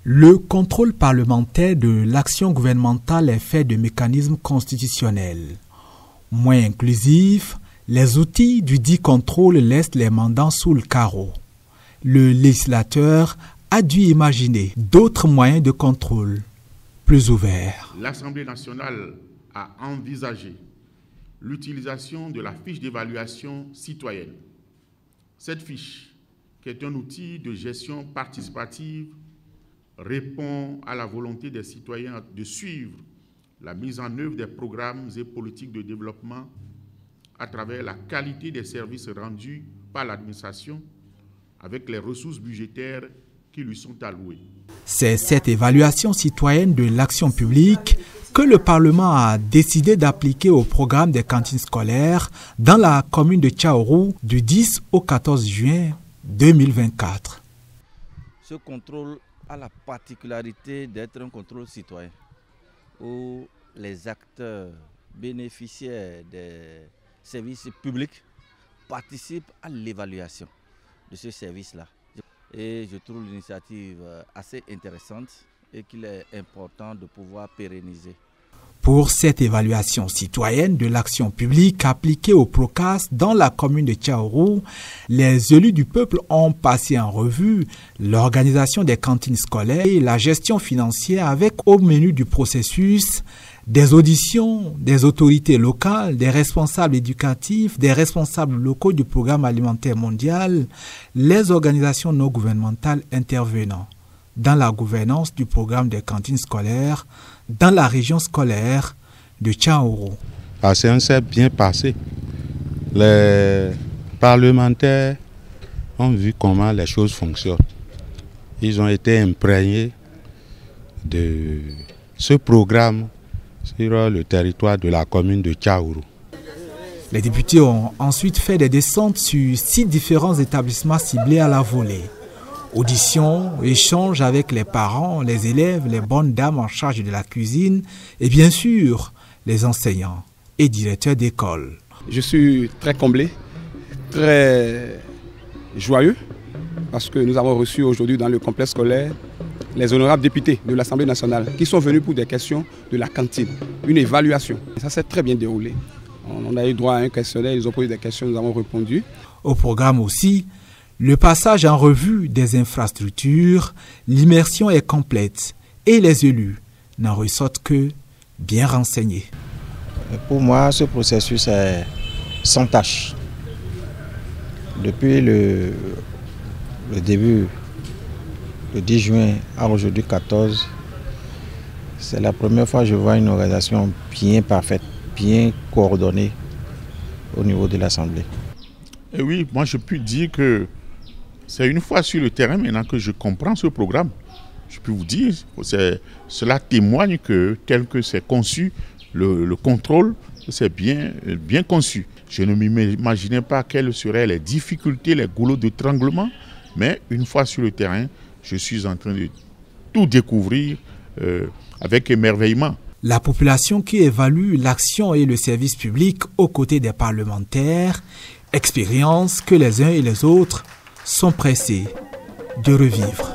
Le contrôle parlementaire de l'action gouvernementale est fait de mécanismes constitutionnels. Moins inclusifs, les outils du dit contrôle laissent les mandants sous le carreau. Le législateur a dû imaginer d'autres moyens de contrôle plus ouverts. L'Assemblée nationale a envisagé l'utilisation de la fiche d'évaluation citoyenne. Cette fiche, qui est un outil de gestion participative, répond à la volonté des citoyens de suivre la mise en œuvre des programmes et politiques de développement à travers la qualité des services rendus par l'administration avec les ressources budgétaires qui lui sont allouées. C'est cette évaluation citoyenne de l'action publique que le Parlement a décidé d'appliquer au programme des cantines scolaires dans la commune de Tchaourou du 10 au 14 juin 2024. Ce contrôle a la particularité d'être un contrôle citoyen où les acteurs bénéficiaires des services publics participent à l'évaluation de ce service-là. Et je trouve l'initiative assez intéressante et qu'il est important de pouvoir pérenniser. Pour cette évaluation citoyenne de l'action publique appliquée au PROCAS dans la commune de Tchaourou, les élus du peuple ont passé en revue l'organisation des cantines scolaires et la gestion financière avec au menu du processus des auditions des autorités locales, des responsables éducatifs, des responsables locaux du programme alimentaire mondial, les organisations non gouvernementales intervenant dans la gouvernance du programme des cantines scolaires dans la région scolaire de Tchaourou. Ça s'est bien passé. Les parlementaires ont vu comment les choses fonctionnent. Ils ont été imprégnés de ce programme sur le territoire de la commune de Tchaourou. Les députés ont ensuite fait des descentes sur 6 différents établissements ciblés à la volée. Auditions, échanges avec les parents, les élèves, les bonnes dames en charge de la cuisine et bien sûr les enseignants et directeurs d'école. Je suis très comblé, très joyeux parce que nous avons reçu aujourd'hui dans le complexe scolaire les honorables députés de l'Assemblée nationale qui sont venus pour des questions de la cantine, une évaluation. Et ça s'est très bien déroulé. On a eu droit à un questionnaire, ils ont posé des questions, nous avons répondu. Au programme aussi, le passage en revue des infrastructures, l'immersion est complète et les élus n'en ressortent que bien renseignés. Pour moi, ce processus est sans tâche. Depuis le début, le 10 juin à aujourd'hui 14, c'est la première fois que je vois une organisation bien parfaite, bien coordonnée au niveau de l'Assemblée. Et oui, moi je peux dire que c'est une fois sur le terrain maintenant que je comprends ce programme. Je peux vous dire, cela témoigne que tel que c'est conçu, le contrôle, c'est bien conçu. Je ne m'imaginais pas quelles seraient les difficultés, les goulots d'étranglement, mais une fois sur le terrain, je suis en train de tout découvrir avec émerveillement. La population qui évalue l'action et le service public aux côtés des parlementaires, expérience que les uns et les autres sont pressés de revivre.